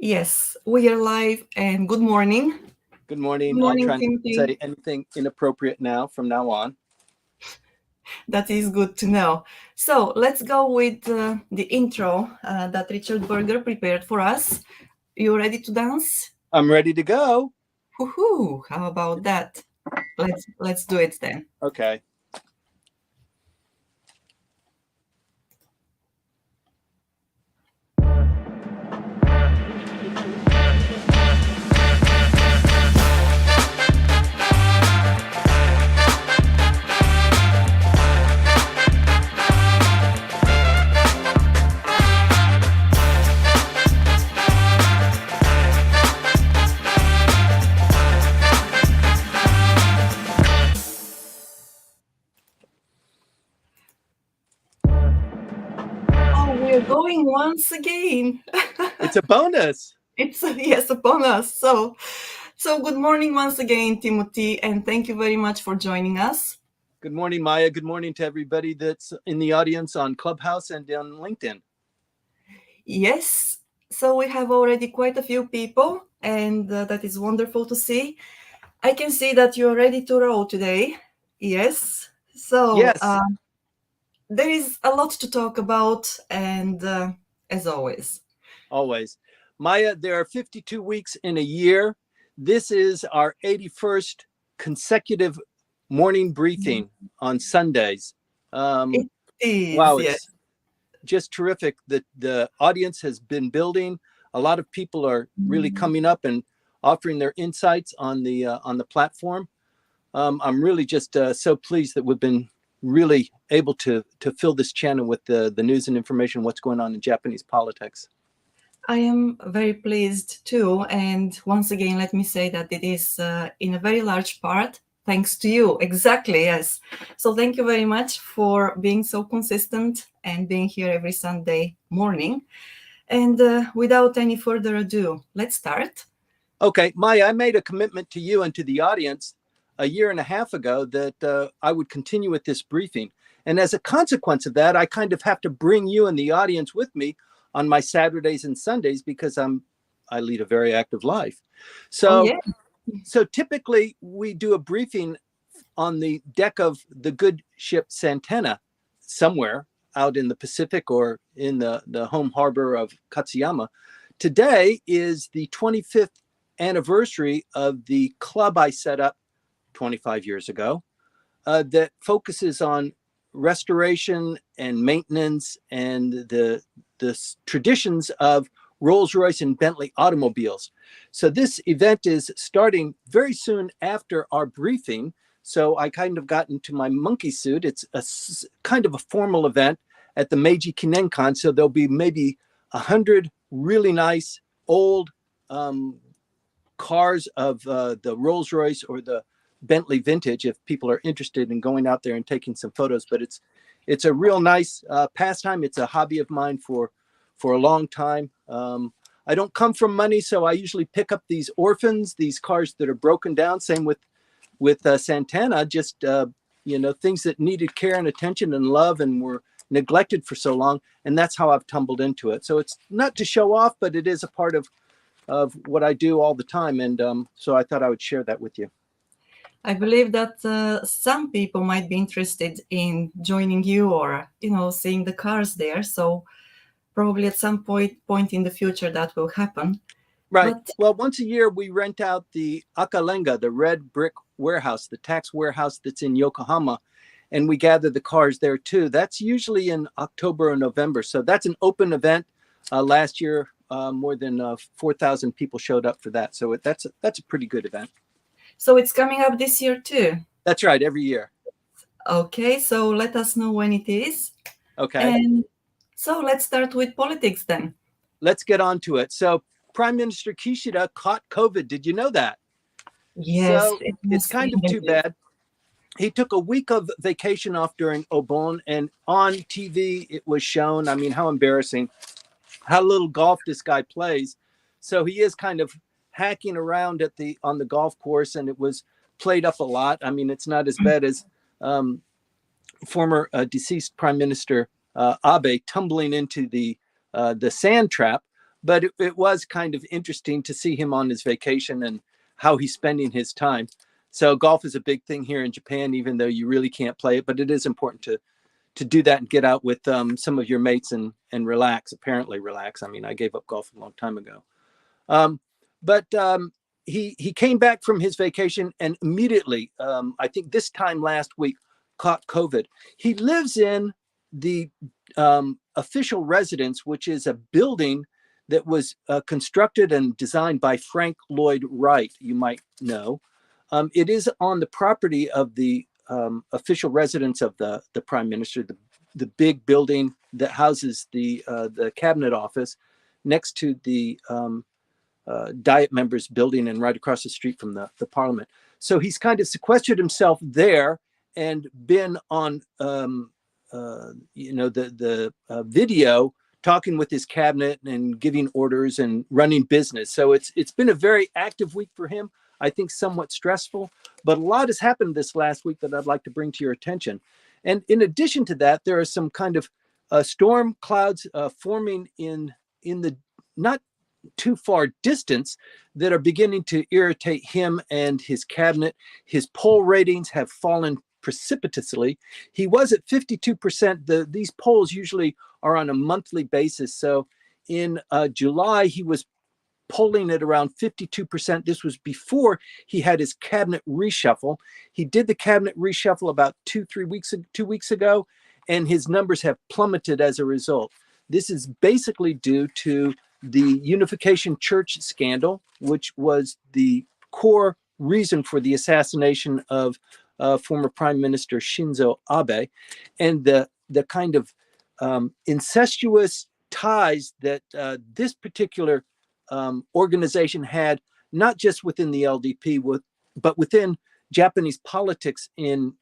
Yes, we are live and good morning. Good Good morning. I'll morning, try not to Timothy. say anything inappropriate from now on. That is good to know. So let's go with the intro that Richard Berger prepared for us. You ready to dance? I'm ready to go. Woohoo! How about that? Let's do it then. Okay. Oh, we're going once again. It's a bonus. It's yes upon us. So good morning once again, Timothy, and thank you very much for joining us. Good morning, Maya. Good morning to everybody that's in the audience on Clubhouse and on LinkedIn. Yes, so we have already quite a few people, and that is wonderful to see. I can see that you're ready to roll today. Yes. So Yes, there is a lot to talk about, and as always. always. Maya, there are 52 weeks in a year. This is our 81st consecutive morning briefing on Sundays. Um, It is, wow, yes. it's just terrific that the audience has been building. A lot of people are really coming up and offering their insights on the platform. I'm really just so pleased that we've been really able to fill this channel with the news and information what's going on in Japanese politics. I am very pleased too. And once again, let me say that it is in a very large part thanks to you. Exactly, yes. So thank you very much for being so consistent and being here every Sunday morning. And without any further ado, let's start. Okay, Maya, I made a commitment to you and to the audience a year and a half ago that I would continue with this briefing. And as a consequence of that, I kind of have to bring you and the audience with me on my Saturdays and Sundays because I lead a very active life. Oh, So yeah. so typically we do a briefing on the deck of the good ship Santana somewhere out in the Pacific or in the home harbor of Katsuyama. Today is the 25th anniversary of the club I set up 25 years ago that focuses on restoration and maintenance and the traditions of Rolls-Royce and Bentley automobiles. So this event is starting very soon after our briefing. So I kind of got into my monkey suit. It's a kind of a formal event at the Meiji Kinenkan. So there'll be maybe 100 really nice old cars of the Rolls-Royce or the Bentley vintage if people are interested in going out there and taking some photos. But it's a real nice pastime. It's a hobby of mine for a long time. I don't come from money, so I usually pick up these orphans, these cars that are broken down. Same with Santana, just things that needed care and attention and love and were neglected for so long. And that's how I've tumbled into it. So it's not to show off, but it is a part of what I do all the time. And so I thought I would share that with you. I believe that some people might be interested in joining you or, seeing the cars there. So probably at some point in the future that will happen. Right. But Well, once a year, we rent out the Akalenga, the red brick warehouse, the tax warehouse that's in Yokohama, and we gather the cars there too. That's usually in October or November. So that's an open event. Last year, more than 4,000 people showed up for that. So that's a pretty good event. so it's coming up this year too. That's right, every year. Okay, so let us know when it is. Okay. And so let's start with politics then. Let's get on to it. So Prime Minister Kishida caught COVID. Did you know that? Yes, So it it's must be kind of too negative. bad. He took a week of vacation off during Obon, and on TV it was shown. I mean, how embarrassing! How little golf this guy plays. So he is kind of hacking around on the golf course, and it was played up a lot. I mean, it's not as bad as former deceased Prime Minister Abe tumbling into the sand trap, but it was kind of interesting to see him on his vacation and how he's spending his time. So golf is a big thing here in Japan, even though you really can't play it, but it is important to do that and get out with some of your mates and relax, apparently relax. I mean, I gave up golf a long time ago. But he came back from his vacation and immediately, I think this time last week, caught COVID. He lives in the official residence, which is a building that was constructed and designed by Frank Lloyd Wright, you might know. It is on the property of the official residence of the prime minister, the big building that houses the cabinet office next to the Diet members building and right across the street from the parliament. So he's kind of sequestered himself there and been on the video talking with his cabinet and giving orders and running business. So it's been a very active week for him. I think somewhat stressful, but a lot has happened this last week that I'd like to bring to your attention. And in addition to that, there are some kind of storm clouds forming in the not too far distance that are beginning to irritate him and his cabinet. His poll ratings have fallen precipitously. He was at 52%. These polls usually are on a monthly basis. So in July, he was polling at around 52%. This was before he had his cabinet reshuffle. He did the cabinet reshuffle about 2 weeks ago, and his numbers have plummeted as a result. This is basically due to the Unification Church scandal, which was the core reason for the assassination of former Prime Minister Shinzo Abe, and the kind of incestuous ties that this particular organization had, not just within the LDP, but within Japanese politics in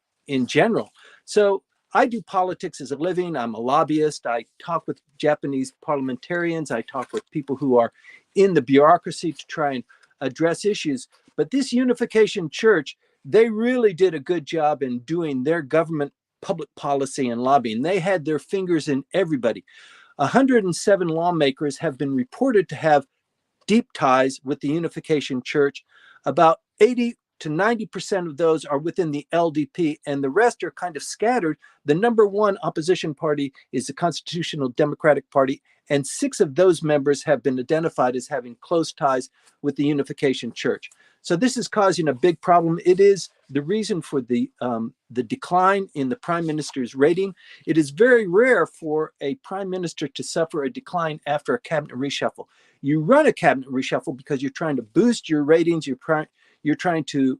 general. So I do politics as a living. I'm a lobbyist. I talk with Japanese parliamentarians. I talk with people who are in the bureaucracy to try and address issues. But this Unification Church, they really did a good job in doing their government public policy and lobbying. They had their fingers in everybody. 107 lawmakers have been reported to have deep ties with the Unification Church. About 80 to 90% of those are within the LDP, and the rest are kind of scattered. The number one opposition party is the Constitutional Democratic Party, and 6 of those members have been identified as having close ties with the Unification Church. So this is causing a big problem. It is the reason for the decline in the prime minister's rating. It is very rare for a prime minister to suffer a decline after a cabinet reshuffle. You run a cabinet reshuffle because you're trying to boost your ratings. You're trying to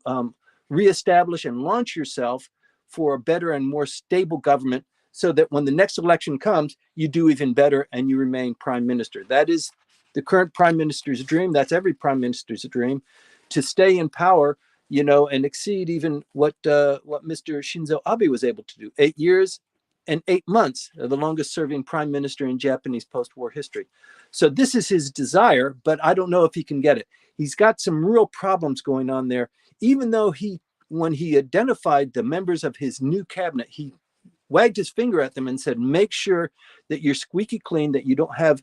reestablish and launch yourself for a better and more stable government, so that when the next election comes, you do even better and you remain prime minister. That is the current prime minister's dream. That's every prime minister's dream, to stay in power, and exceed even what Mr. Shinzo Abe was able to do. 8 years and 8 months, the longest serving prime minister in Japanese post-war history. So this is his desire, but I don't know if he can get it. He's got some real problems going on there, even though when he identified the members of his new cabinet, he wagged his finger at them and said, make sure that you're squeaky clean, that you don't have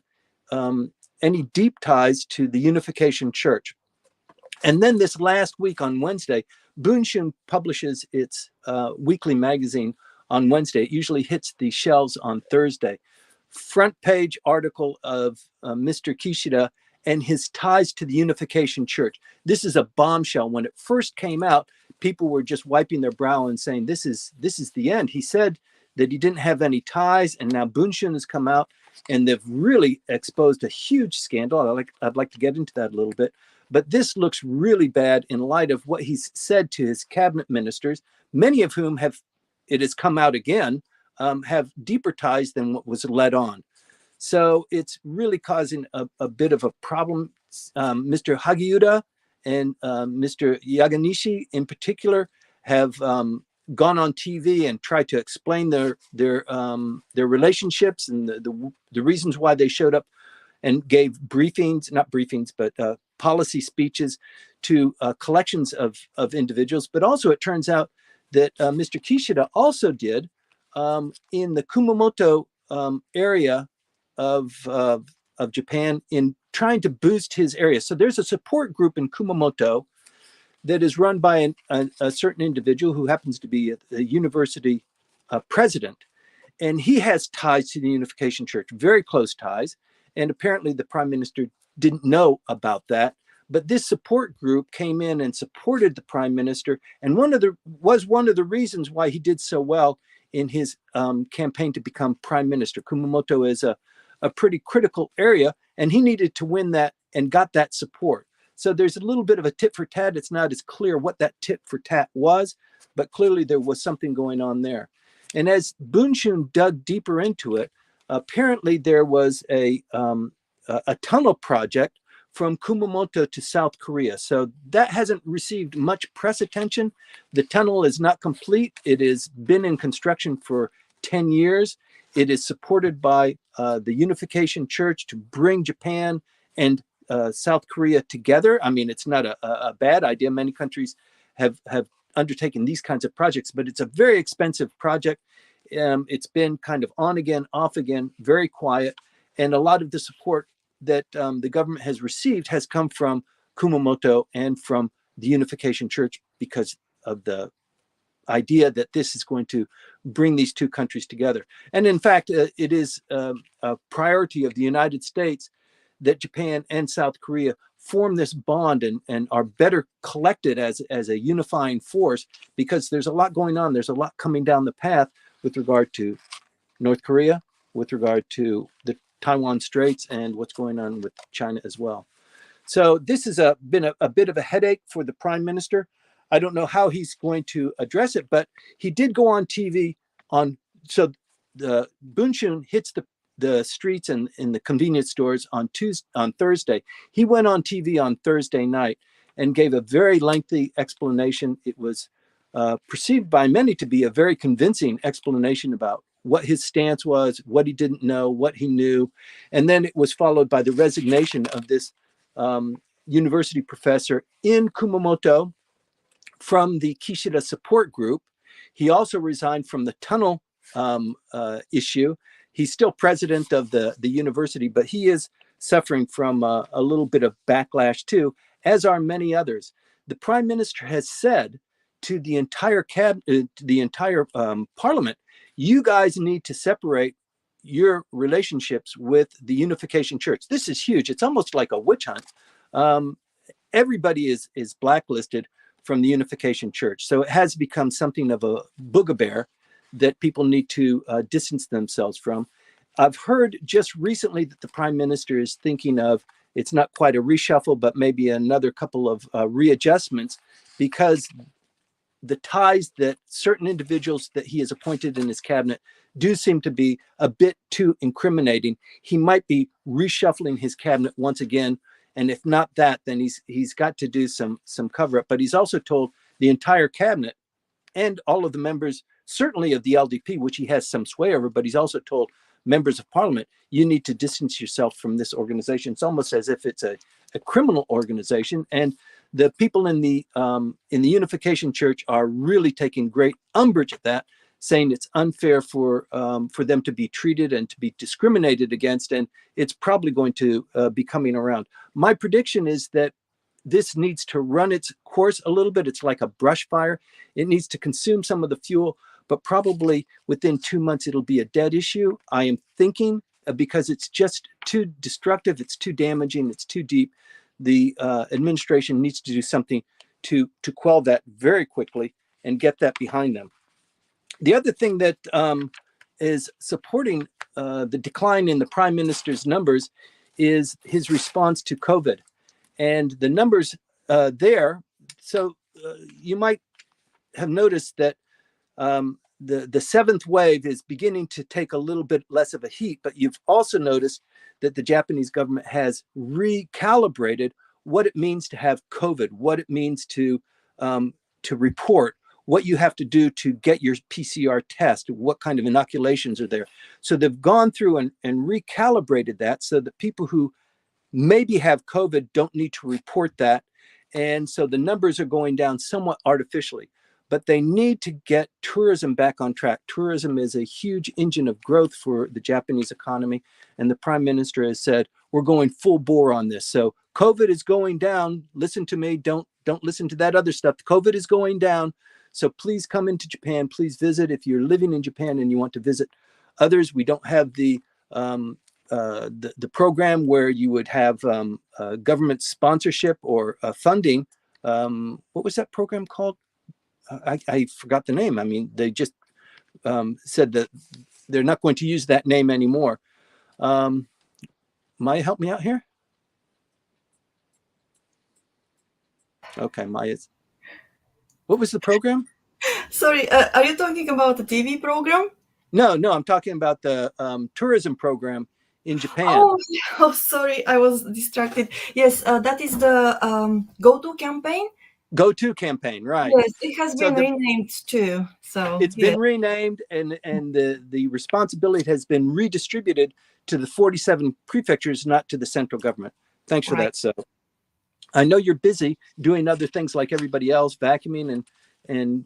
any deep ties to the Unification Church. And then this last week on Wednesday, Bunshun publishes its weekly magazine on Wednesday. It usually hits the shelves on Thursday. Front page article of Mr. Kishida and his ties to the Unification Church. This is a bombshell. When it first came out, people were just wiping their brow and saying, this is the end. He said that he didn't have any ties, and now Bunshun has come out and they've really exposed a huge scandal. I'd like to get into that a little bit. But this looks really bad in light of what he's said to his cabinet ministers, many of whom it has come out again, have deeper ties than what was led on. So it's really causing a bit of a problem. Mr. Hagiuda and Mr. Yaganishi in particular have gone on TV and tried to explain their relationships and the reasons why they showed up and gave not briefings, but policy speeches to collections of individuals. But also it turns out that Mr. Kishida also did in the Kumamoto area of of Japan in trying to boost his area. So there's a support group in Kumamoto that is run by a certain individual who happens to be a university president. And he has ties to the Unification Church, very close ties. And apparently the prime minister didn't know about that. But this support group came in and supported the prime minister, and was one of the reasons why he did so well in his campaign to become prime minister. Kumamoto is a pretty critical area, and he needed to win that and got that support. So there's a little bit of a tit for tat. It's not as clear what that tit for tat was, but clearly there was something going on there. And as Bunshun dug deeper into it, apparently there was a tunnel project from Kumamoto to South Korea. So that hasn't received much press attention. The tunnel is not complete. It has been in construction for 10 years. It is supported by the Unification Church to bring Japan and South Korea together. I mean, it's not a bad idea. Many countries have undertaken these kinds of projects, but it's a very expensive project. It's been kind of on again, off again, very quiet. And a lot of the support that the government has received has come from Kumamoto and from the Unification Church because of the idea that this is going to bring these two countries together. And in fact, it is a priority of the United States that Japan and South Korea form this bond and are better collected as a unifying force, because there's a lot going on. There's a lot coming down the path with regard to North Korea, with regard to the Taiwan Straits, and what's going on with China as well. So this has been a bit of a headache for the prime minister. I don't know how he's going to address it, but he did go on TV so the Bunshun hits the streets and in the convenience stores on Thursday. He went on TV on Thursday night and gave a very lengthy explanation. It was perceived by many to be a very convincing explanation about what his stance was, what he didn't know, what he knew. And then it was followed by the resignation of this university professor in Kumamoto from the Kishida support group. He also resigned from the tunnel issue. He's still president of the university, but he is suffering from a little bit of backlash too, as are many others. The prime minister has said to the entire cabinet, the entire parliament, you guys need to separate your relationships with the Unification Church. This is huge. It's almost like a witch hunt. Everybody is blacklisted from the Unification Church. So it has become something of a boogabear that people need to distance themselves from. I've heard just recently that the prime minister is thinking of, it's not quite a reshuffle, but maybe another couple of readjustments, because the ties that certain individuals that he has appointed in his cabinet do seem to be a bit too incriminating. He might be reshuffling his cabinet once again. And if not that, then he's got to do some cover up. But he's also told the entire cabinet and all of the members, certainly of the LDP, which he has some sway over, but he's also told members of parliament, you need to distance yourself from this organization. It's almost as if it's a criminal organization. And the people in the Unification Church are really taking great umbrage at that, saying it's unfair for them to be treated and to be discriminated against, and it's probably going to be coming around. My prediction is that this needs to run its course a little bit. It's like a brush fire. It needs to consume some of the fuel, but probably within 2 months, it'll be a dead issue. I am thinking, because it's just too destructive, it's too damaging, it's too deep. The administration needs to do something to quell that very quickly and get that behind them. The other thing that is supporting the decline in the prime minister's numbers is his response to COVID. And the numbers there, so you might have noticed that the seventh wave is beginning to take a little bit less of a heat, but you've also noticed that the Japanese government has recalibrated what it means to have COVID, what it means to report, what you have to do to get your PCR test, what kind of inoculations are there. So they've gone through and recalibrated that so that people who maybe have COVID don't need to report that. And so the numbers are going down somewhat artificially. but they need to get tourism back on track. Tourism is a huge engine of growth for the Japanese economy, and the Prime Minister has said, we're going full bore on this. So COVID is going down. Listen to me. Don't listen to that other stuff. COVID is going down. So please come into Japan. Please visit. If you're living in Japan and you want to visit others, we don't have the program where you would have government sponsorship or funding. What was that program called? I forgot the name. I mean, they just said that they're not going to use that name anymore. Maya, help me out here. Okay, Maya's. What was the program? Sorry, are you talking about the TV program? No, I'm talking about the tourism program in Japan. Oh, sorry, I was distracted. Yes, that is the Go-To campaign. Go-To campaign, right? Yes, it has been renamed too. So it's been renamed, and the responsibility has been redistributed to the 47 prefectures, not to the central government. Thanks for that. So I know you're busy doing other things like everybody else, vacuuming and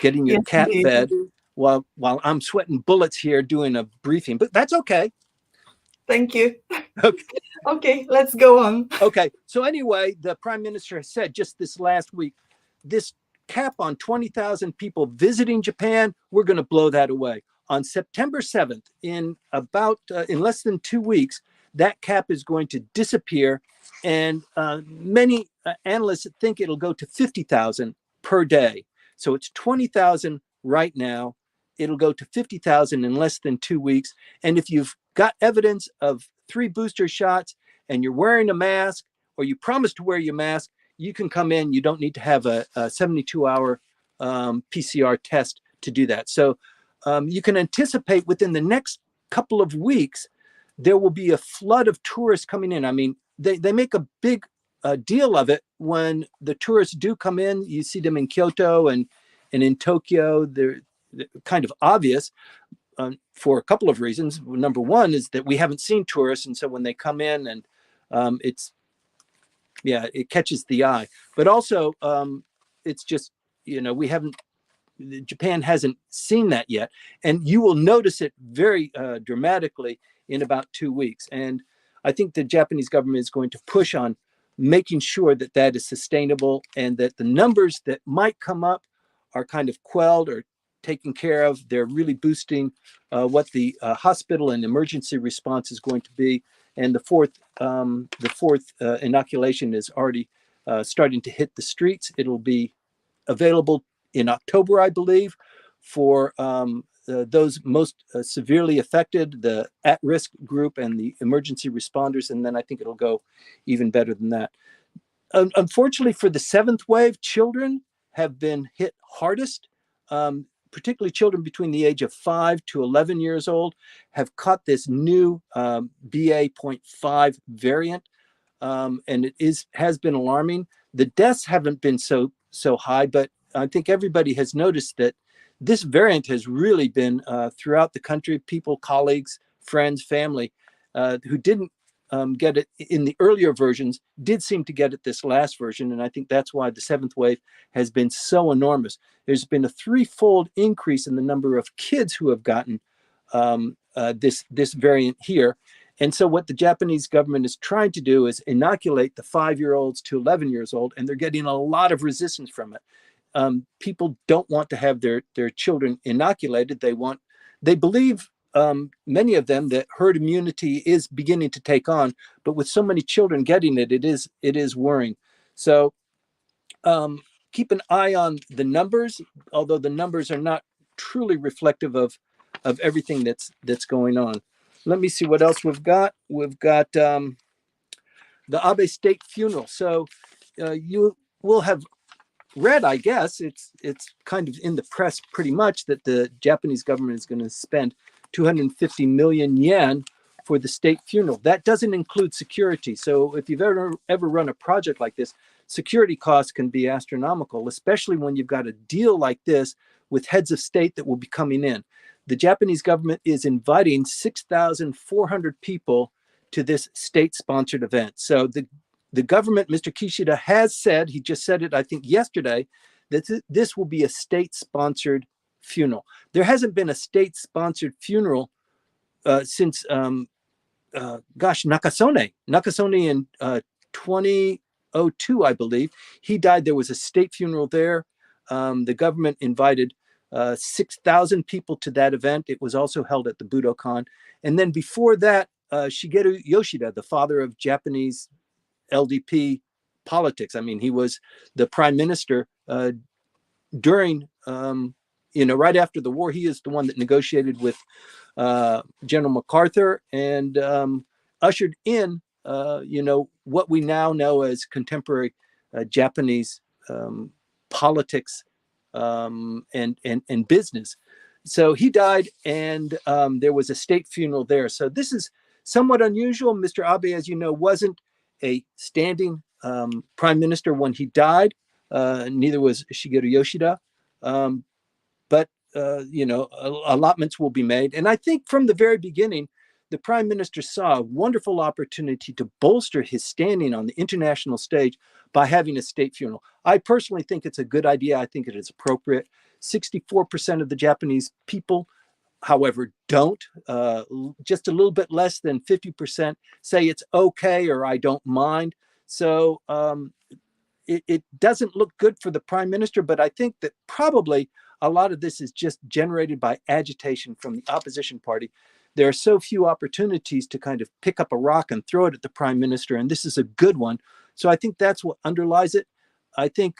getting your cat fed while I'm sweating bullets here doing a briefing, but that's okay. Thank you. Okay, let's go on. Okay, so anyway, the Prime Minister has said just this last week, this cap on 20,000 people visiting Japan, we're going to blow that away. On September 7th, in less than 2 weeks, that cap is going to disappear, and many analysts think it'll go to 50,000 per day. So it's 20,000 right now. It'll go to 50,000 in less than 2 weeks. And if you've got evidence of 3 booster shots and you're wearing a mask, or you promise to wear your mask, you can come in. You don't need to have a 72-hour PCR test to do that. So you can anticipate within the next couple of weeks, there will be a flood of tourists coming in. I mean, they make a big deal of it when the tourists do come in. You see them in Kyoto and in Tokyo. They're kind of obvious for a couple of reasons. Number one is that we haven't seen tourists, and so when they come in, and it catches the eye. But also, it's just Japan hasn't seen that yet, and you will notice it very dramatically in about 2 weeks. And I think the Japanese government is going to push on making sure that that is sustainable, and that the numbers that might come up are kind of quelled or taken care of. They're really boosting what the hospital and emergency response is going to be. And the fourth inoculation is already starting to hit the streets. It'll be available in October, I believe, for those most severely affected, the at-risk group and the emergency responders. And then I think it'll go even better than that. Unfortunately for the 7th wave, children have been hit hardest. Particularly children between the age of 5 to 11 years old have caught this new BA.5 variant, and it has been alarming. The deaths haven't been so high, but I think everybody has noticed that this variant has really been throughout the country. People, colleagues, friends, family who didn't get it in the earlier versions did seem to get it this last version, and I think that's why the 7th wave has been so enormous. There's been a 3-fold increase in the number of kids who have gotten this variant here. And so what the Japanese government is trying to do is inoculate the 5-year-olds to 11 years old, and they're getting a lot of resistance from it. People don't want to have their children inoculated. They believe, many of them, that herd immunity is beginning to take on, but with so many children getting it, it is worrying. So keep an eye on the numbers, although the numbers are not truly reflective of everything that's going on. Let me see what else we've got. We've got the Abe state funeral. So you will have read, I guess, it's kind of in the press pretty much, that the Japanese government is going to spend 250 million yen for the state funeral. That doesn't include security. So if you've ever run a project like this, security costs can be astronomical, especially when you've got a deal like this with heads of state that will be coming in. The Japanese government is inviting 6,400 people to this state-sponsored event. So the government, Mr. Kishida, has said, he just said it, I think, yesterday, that this will be a state-sponsored funeral. There hasn't been a state-sponsored funeral since, Nakasone in 2002, I believe. He died. There was a state funeral there. The government invited 6,000 people to that event. It was also held at the Budokan. And then before that, Shigeru Yoshida, the father of Japanese LDP politics. I mean, he was the prime minister during, right after the war. He is the one that negotiated with General MacArthur and ushered in, what we now know as contemporary Japanese politics and business. So he died, and there was a state funeral there. So this is somewhat unusual. Mr. Abe, as you know, wasn't a standing prime minister when he died. Neither was Shigeru Yoshida. But allotments will be made. And I think from the very beginning, the prime minister saw a wonderful opportunity to bolster his standing on the international stage by having a state funeral. I personally think it's a good idea. I think it is appropriate. 64% of the Japanese people, however, don't. Just a little bit less than 50% say it's okay or I don't mind. So it doesn't look good for the prime minister, but I think that probably a lot of this is just generated by agitation from the opposition party. There are so few opportunities to kind of pick up a rock and throw it at the prime minister, and this is a good one. So I think that's what underlies it. I think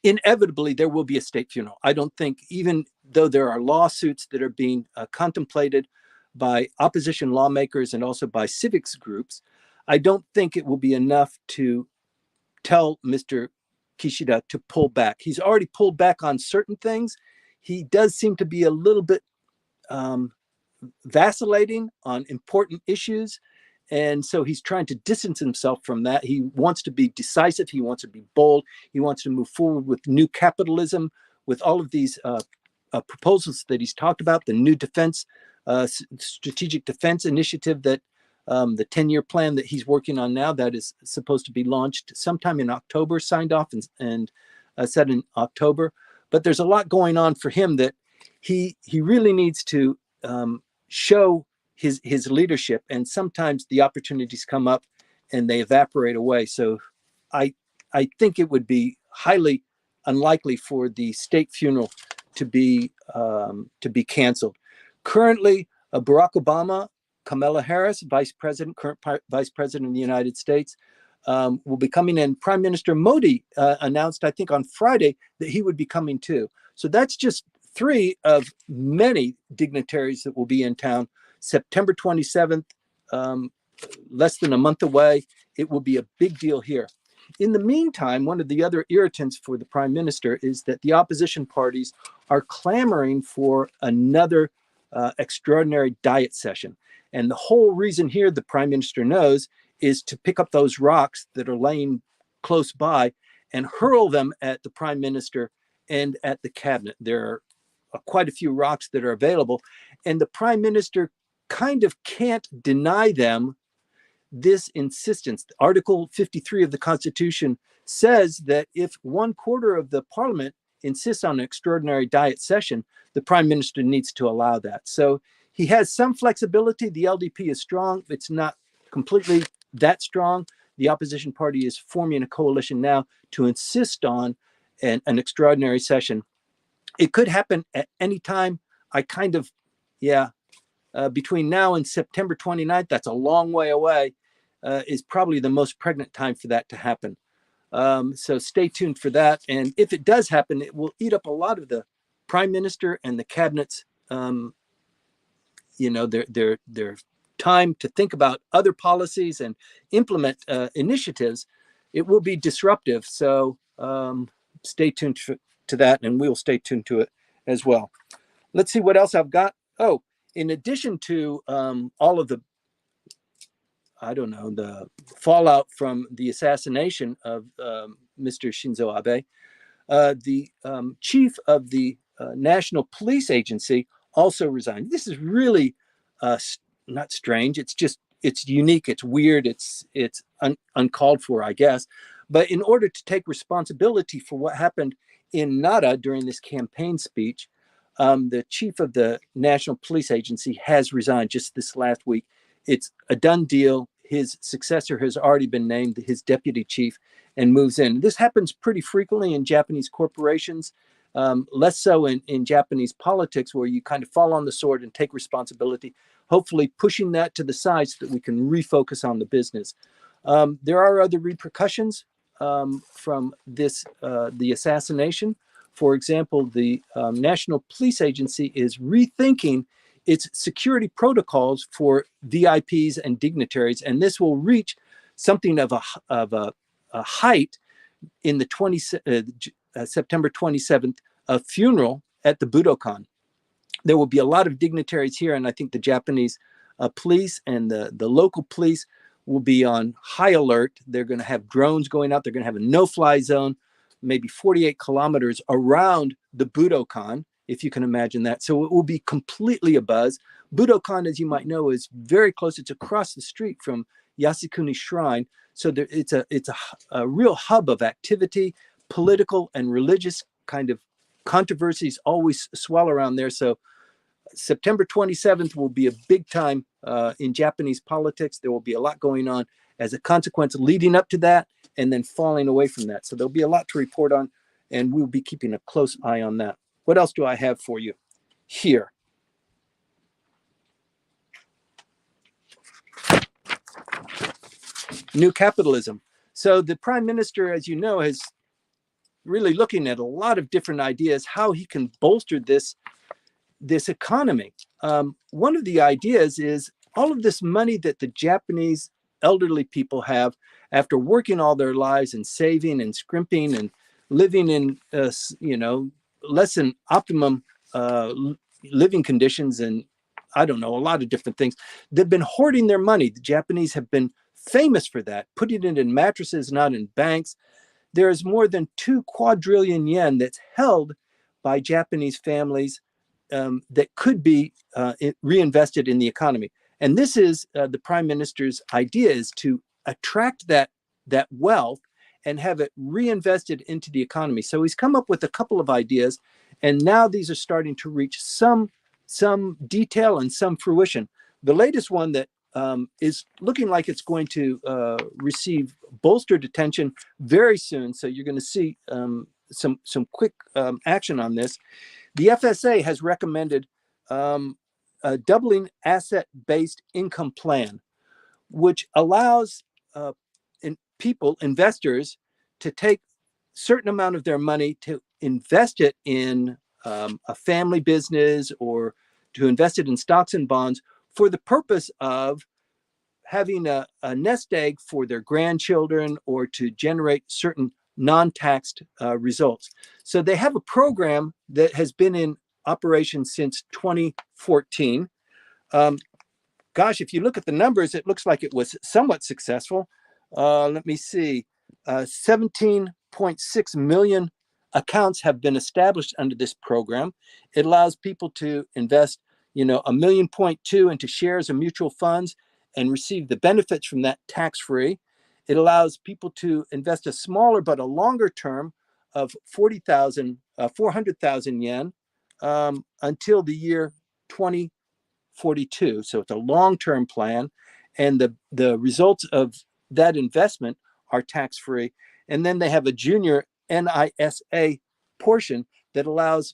inevitably there will be a state funeral. I don't think, even though there are lawsuits that are being contemplated by opposition lawmakers and also by civics groups, I don't think it will be enough to tell Mr. Kishida to pull back. He's already pulled back on certain things. He does seem to be a little bit vacillating on important issues. And so he's trying to distance himself from that. He wants to be decisive. He wants to be bold. He wants to move forward with new capitalism, with all of these proposals that he's talked about, the new defense, strategic defense initiative that the 10-year plan that he's working on now, that is supposed to be launched sometime in October, signed off and set in October. But there's a lot going on for him that he really needs to show his leadership. And sometimes the opportunities come up and they evaporate away. So I think it would be highly unlikely for the state funeral to be canceled. Currently, Barack Obama, Kamala Harris, current vice president of the United States, will be coming in. Prime Minister Modi announced, I think on Friday, that he would be coming too. So that's just 3 of many dignitaries that will be in town. September 27th, less than a month away. It will be a big deal here. In the meantime, one of the other irritants for the prime minister is that the opposition parties are clamoring for another extraordinary diet session. And the whole reason here, the prime minister knows, is to pick up those rocks that are laying close by and hurl them at the prime minister and at the cabinet. There are quite a few rocks that are available, and the prime minister kind of can't deny them this insistence. Article 53 of the Constitution says that if 1/4 of the parliament insists on an extraordinary diet session, the prime minister needs to allow that. So he has some flexibility. The LDP is strong. It's not completely that strong. The opposition party is forming a coalition now to insist on an extraordinary session. It could happen at any time. Between now and September 29th, that's a long way away, is probably the most pregnant time for that to happen. So stay tuned for that. And if it does happen, it will eat up a lot of the prime minister and the cabinet's, their time to think about other policies and implement initiatives. It will be disruptive. So stay tuned to that, and we'll stay tuned to it as well. Let's see what else I've got. Oh, in addition to all of the, the fallout from the assassination of Mr. Shinzo Abe, the chief of the National Police Agency also resigned. This is really not strange. It's unique. It's weird. It's uncalled for, I guess. But in order to take responsibility for what happened in Nara during this campaign speech, the chief of the National Police Agency has resigned just this last week. It's a done deal. His successor has already been named, his deputy chief, and moves in. This happens pretty frequently in Japanese corporations, less so in Japanese politics, where you kind of fall on the sword and take responsibility, hopefully pushing that to the side so that we can refocus on the business. There are other repercussions from this, the assassination. For example, the National Police Agency is rethinking its security protocols for VIPs and dignitaries, and this will reach something of a height in the September 27th funeral at the Budokan. There will be a lot of dignitaries here, and I think the Japanese police and the local police will be on high alert. They're going to have drones going out. They're going to have a no-fly zone, maybe 48 kilometers around the Budokan, if you can imagine that. So it will be completely abuzz. Budokan, as you might know, is very close. It's across the street from Yasukuni Shrine. So it's a real hub of activity, political and religious kind of controversies always swell around there. So September 27th will be a big time in Japanese politics. There will be a lot going on as a consequence leading up to that and then falling away from that. So there'll be a lot to report on, and we'll be keeping a close eye on that. What else do I have for you here? New capitalism. So the prime minister, as you know, is really looking at a lot of different ideas how he can bolster this economy. One of the ideas is all of this money that the Japanese elderly people have after working all their lives and saving and scrimping and living in, less than optimum living conditions and I don't know, a lot of different things. They've been hoarding their money. The Japanese have been famous for that, putting it in mattresses, not in banks. There is more than 2 quadrillion yen that's held by Japanese families that could be reinvested in the economy. And this is the prime minister's idea, is to attract that wealth and have it reinvested into the economy. So he's come up with a couple of ideas, and now these are starting to reach some detail and some fruition. The latest one that is looking like it's going to receive bolstered attention very soon. So you're going to see some quick action on this. The FSA has recommended a doubling asset-based income plan, which allows investors, to take certain amount of their money to invest it in a family business or to invest it in stocks and bonds for the purpose of having a nest egg for their grandchildren or to generate certain non-taxed results. So they have a program that has been in operation since 2014. Gosh, if you look at the numbers, it looks like it was somewhat successful. Let me see, 17.6 million accounts have been established under this program. It allows people to invest, $1.2 million into shares of mutual funds and receive the benefits from that tax-free. It allows people to invest a smaller but a longer term of 400,000 yen until the year 2042. So it's a long-term plan, and the results of that investment are tax-free. And then they have a junior NISA portion that allows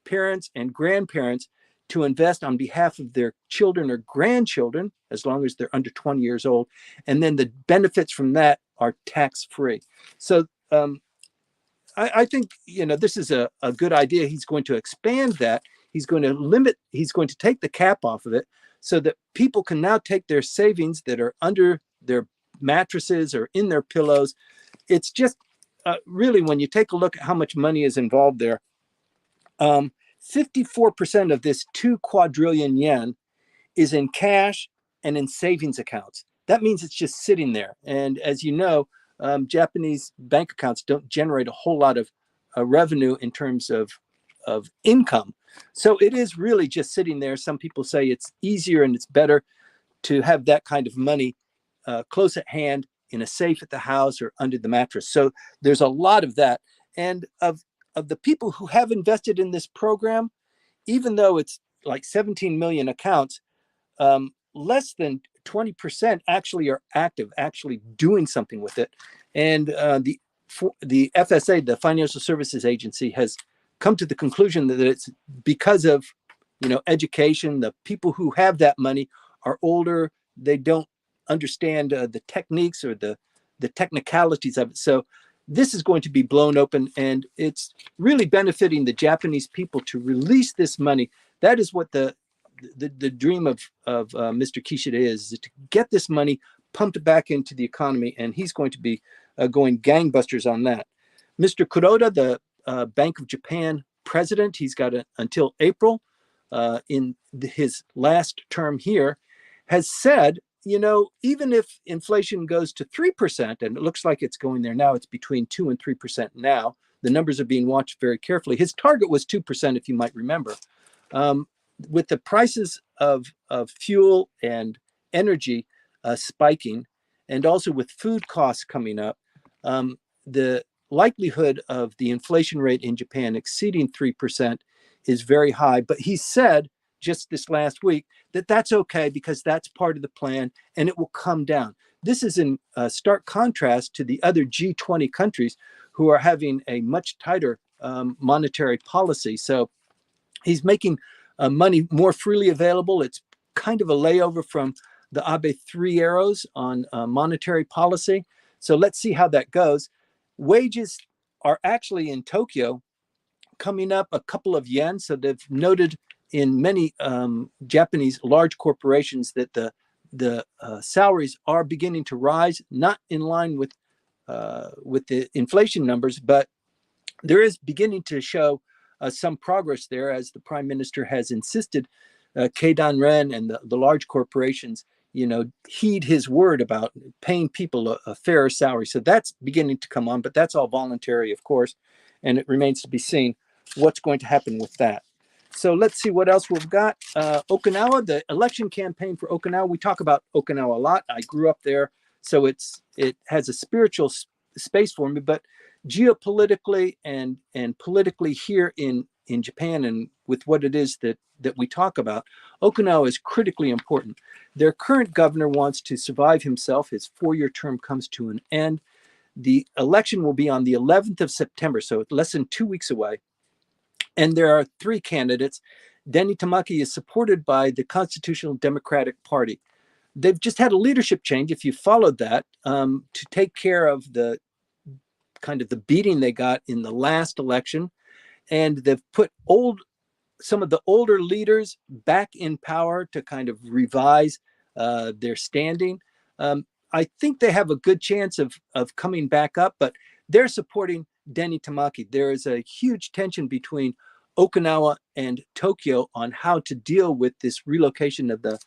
parents and grandparents to invest on behalf of their children or grandchildren, as long as they're under 20 years old. And then the benefits from that are tax-free. So I think, this is a good idea. He's going to expand that. He's going to take the cap off of it so that people can now take their savings that are under their mattresses or in their pillows. It's just really, when you take a look at how much money is involved there, 54% of this 2 quadrillion yen is in cash and in savings accounts. That means it's just sitting there. And as you know, Japanese bank accounts don't generate a whole lot of revenue in terms of income. So it is really just sitting there. Some people say it's easier and it's better to have that kind of money close at hand in a safe at the house or under the mattress. So there's a lot of that. And of the people who have invested in this program, even though it's like 17 million accounts, less than 20% actually are active, actually doing something with it. And the FSA, the Financial Services Agency, has come to the conclusion that it's because of, education. The people who have that money are older. They don't understand the techniques or the technicalities of it. So this is going to be blown open, and it's really benefiting the Japanese people to release this money. That is what the dream of Mr. Kishida is to get this money pumped back into the economy, and he's going to be going gangbusters on that. Mr. Kuroda, the Bank of Japan president, he's got until April in his last term here, has said, even if inflation goes to 3%, and it looks like it's going there now, it's between 2 and 3% now. The numbers are being watched very carefully. His target was 2%, if you might remember. With the prices of fuel and energy spiking, and also with food costs coming up, the likelihood of the inflation rate in Japan exceeding 3% is very high. But he said just this last week that that's okay because that's part of the plan and it will come down. This is in stark contrast to the other G20 countries who are having a much tighter monetary policy. So he's making money more freely available. It's kind of a layover from the Abe 3 arrows on monetary policy. So let's see how that goes. Wages are actually in Tokyo coming up a couple of yen. So they've noted in many Japanese large corporations that the salaries are beginning to rise, not in line with the inflation numbers, but there is beginning to show some progress there, as the prime minister has insisted Keidan Ren and the large corporations, heed his word about paying people a fairer salary. So that's beginning to come on, but that's all voluntary, of course, and it remains to be seen what's going to happen with that. So let's see what else we've got. Okinawa, the election campaign for Okinawa. We talk about Okinawa a lot. I grew up there, so it has a spiritual space for me, but geopolitically and politically here in Japan, and with what it is that we talk about, Okinawa is critically important. Their current governor wants to survive himself. His 4-year term comes to an end. The election will be on the 11th of September, so less than 2 weeks away. And there are 3 candidates. Denny Tamaki is supported by the Constitutional Democratic Party. They've just had a leadership change, if you followed that, to take care of the kind of the beating they got in the last election. And they've put some of the older leaders back in power to kind of revise their standing. I think they have a good chance of coming back up, but they're supporting Denny Tamaki. There is a huge tension between Okinawa and Tokyo on how to deal with this relocation of the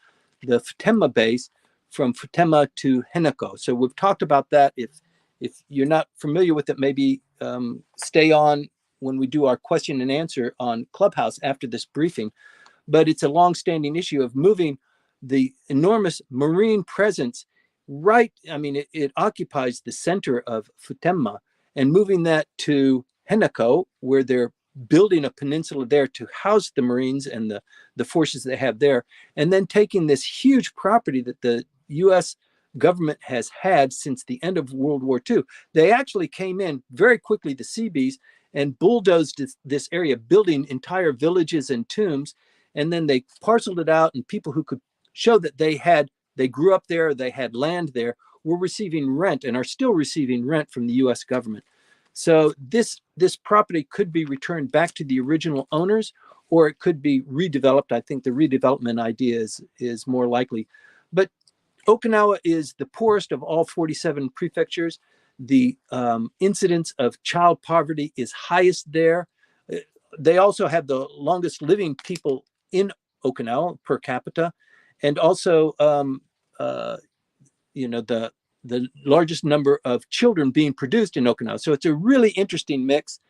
Futenma base from Futenma to Henoko. So we've talked about that. If you're not familiar with it, maybe stay on when we do our question and answer on Clubhouse after this briefing. But it's a long-standing issue of moving the enormous marine presence right. I mean, it occupies the center of Futenma, and moving that to Henoko, where they're building a peninsula there to house the Marines and the forces they have there, and then taking this huge property that the U.S. government has had since the end of World War II. They actually came in very quickly, the Seabees, and bulldozed this area, building entire villages and tombs, and then they parceled it out, and people who could show that they grew up there, they had land there, were receiving rent and are still receiving rent from the U.S. government. So this property could be returned back to the original owners, or it could be redeveloped. I think the redevelopment idea is more likely. But Okinawa is the poorest of all 47 prefectures. The incidence of child poverty is highest there. They also have the longest living people in Okinawa per capita, and also the largest number of children being produced in Okinawa. So it's a really interesting mix.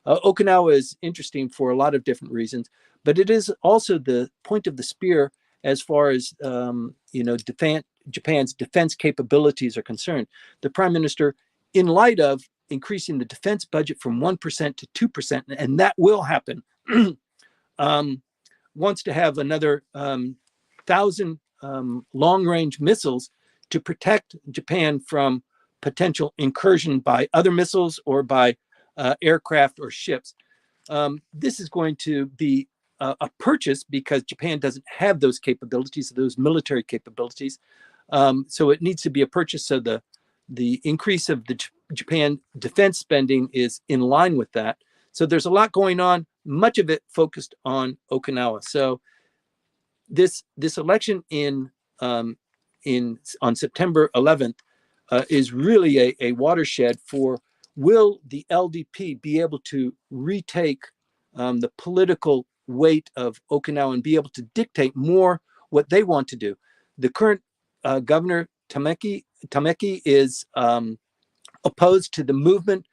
Okinawa is interesting for a lot of different reasons, but it is also the point of the spear as far as Japan's defense capabilities are concerned, the Prime Minister, in light of increasing the defense budget from 1% to 2%, and that will happen, wants to have another 1,000 long-range missiles to protect Japan from potential incursion by other missiles or by aircraft or ships. This is going to be a purchase because Japan doesn't have those capabilities, those military capabilities. So it needs to be a purchase. So the increase of the Japan defense spending is in line with that. So there's a lot going on, much of it focused on Okinawa. So this election on September 11th is really a watershed for, will the LDP be able to retake the political weight of Okinawa and be able to dictate more what they want to do? The current governor, Tameki, is opposed to the movement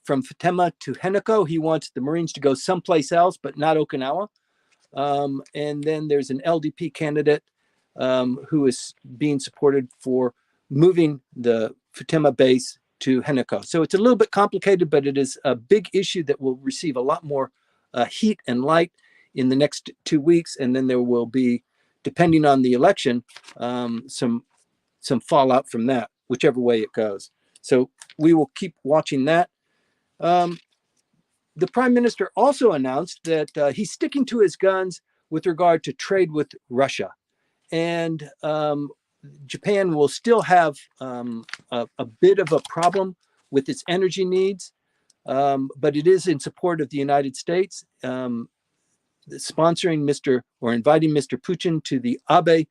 from Futema to Henoko. He wants the Marines to go someplace else, but not Okinawa. And then there's an LDP candidate who is being supported for moving the Futema base to Henoko. So it's a little bit complicated, but it is a big issue that will receive a lot more heat and light in the next 2 weeks. And then there will be, depending on the election, some fallout from that, whichever way it goes. So we will keep watching that. The Prime Minister also announced that he's sticking to his guns with regard to trade with Russia. And Japan will still have a bit of a problem with its energy needs, but it is in support of the United States. Sponsoring inviting Mr. Putin to the Abe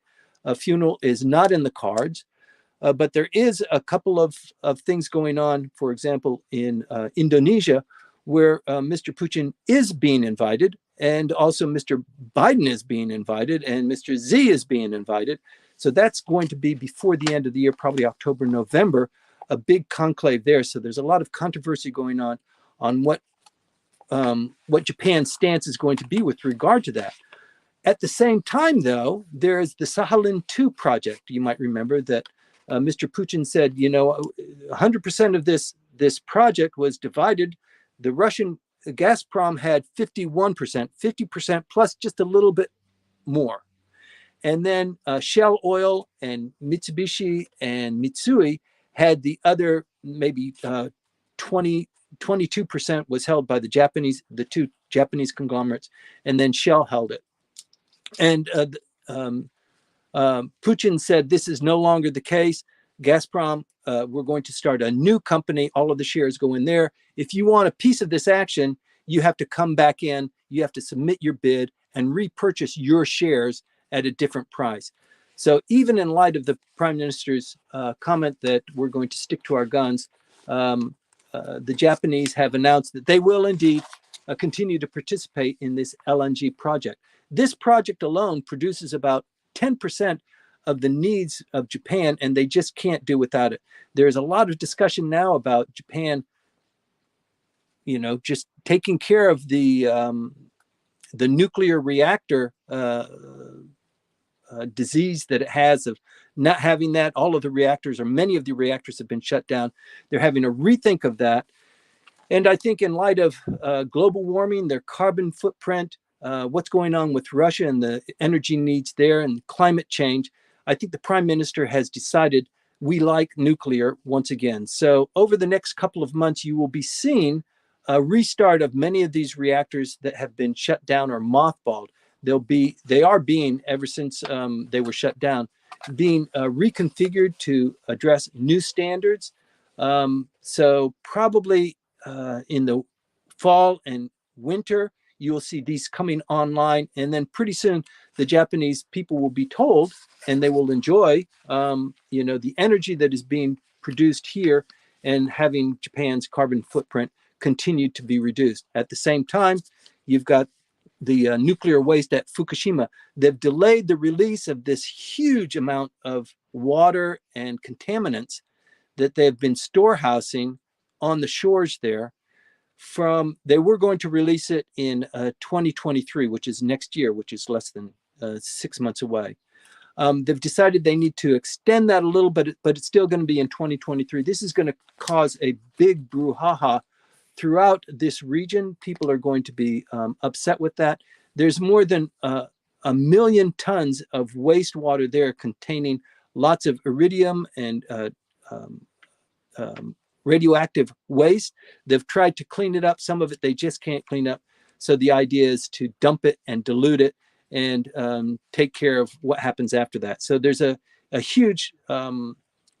funeral is not in the cards. But there is a couple of things going on, for example, in Indonesia, where Mr. Putin is being invited, and also Mr. Biden is being invited, and Mr. Xi is being invited. So that's going to be before the end of the year, probably October, November, a big conclave there. So there's a lot of controversy going on what Japan's stance is going to be with regard to that. At the same time, though, there is the Sakhalin-2 project. You might remember that Mr. Putin said, 100% of this project was divided. The Russian Gazprom had 51%, 50% plus just a little bit more. And then Shell Oil and Mitsubishi and Mitsui had the other maybe 22% was held by the two Japanese conglomerates, and then Shell held it. And Putin said this is no longer the case. Gazprom, we're going to start a new company. All of the shares go in there. If you want a piece of this action, you have to come back in. You have to submit your bid and repurchase your shares at a different price. So even in light of the Prime Minister's comment that we're going to stick to our guns, the Japanese have announced that they will indeed continue to participate in this LNG project. This project alone produces about 10% of the needs of Japan, and they just can't do without it. There's a lot of discussion now about Japan, just taking care of the nuclear reactor disease that it has of not having that. All of the reactors, or many of the reactors, have been shut down. They're having a rethink of that. And I think in light of global warming, their carbon footprint, what's going on with Russia and the energy needs there, and climate change, I think the Prime Minister has decided we like nuclear once again. So over the next couple of months, you will be seeing a restart of many of these reactors that have been shut down or mothballed. They are being, ever since they were shut down, being reconfigured to address new standards. So probably in the fall and winter, you will see these coming online, and then pretty soon the Japanese people will be told, and they will enjoy, the energy that is being produced here, and having Japan's carbon footprint continue to be reduced. At the same time, you've got the nuclear waste at Fukushima. They've delayed the release of this huge amount of water and contaminants that they've been storehousing on the shores there. They were going to release it in 2023, which is next year, which is less than 6 months away. They've decided they need to extend that a little bit, but it's still going to be in 2023. This is going to cause a big brouhaha throughout this region. People are going to be upset with that. There's more than 1 million tons of wastewater there containing lots of iridium and radioactive waste. They've tried to clean it up. Some of it they just can't clean up. So the idea is to dump it and dilute it and take care of what happens after that. So there's a huge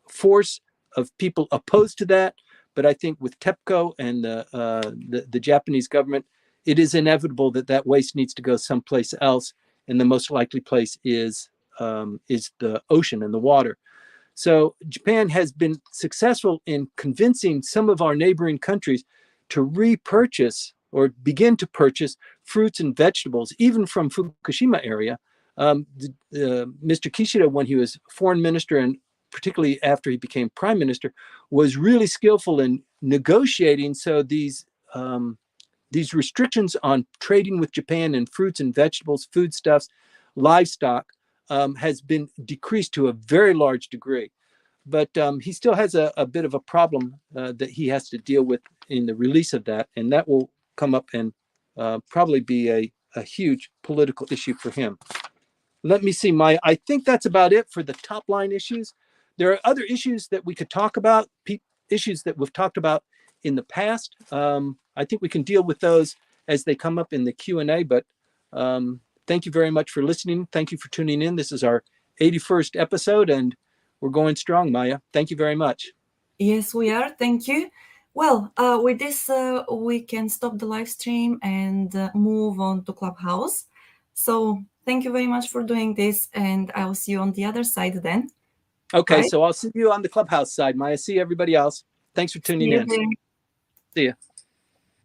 force of people opposed to that. But I think with TEPCO and the Japanese government, it is inevitable that that waste needs to go someplace else. And the most likely place is the ocean and the water. So Japan has been successful in convincing some of our neighboring countries to repurchase or begin to purchase fruits and vegetables, even from Fukushima area. Mr. Kishida, when he was foreign minister and particularly after he became prime minister, was really skillful in negotiating. So these restrictions on trading with Japan in fruits and vegetables, foodstuffs, livestock has been decreased to a very large degree. But he still has a bit of a problem that he has to deal with in the release of that. And that will come up and probably be a huge political issue for him. Let me see, Maya. I think that's about it for the top line issues. There are other issues that we could talk about, issues that we've talked about in the past. I think we can deal with those as they come up in the Q&A, but thank you very much for listening. Thank you for tuning in. This is our 81st episode, and we're going strong, Maya. Thank you very much. Yes, we are. Thank you. Well, with this, we can stop the live stream and move on to Clubhouse. So thank you very much for doing this, and I will see you on the other side then. Okay, right? So I'll see you on the Clubhouse side, Maya. See everybody else. Thanks for tuning in. See you.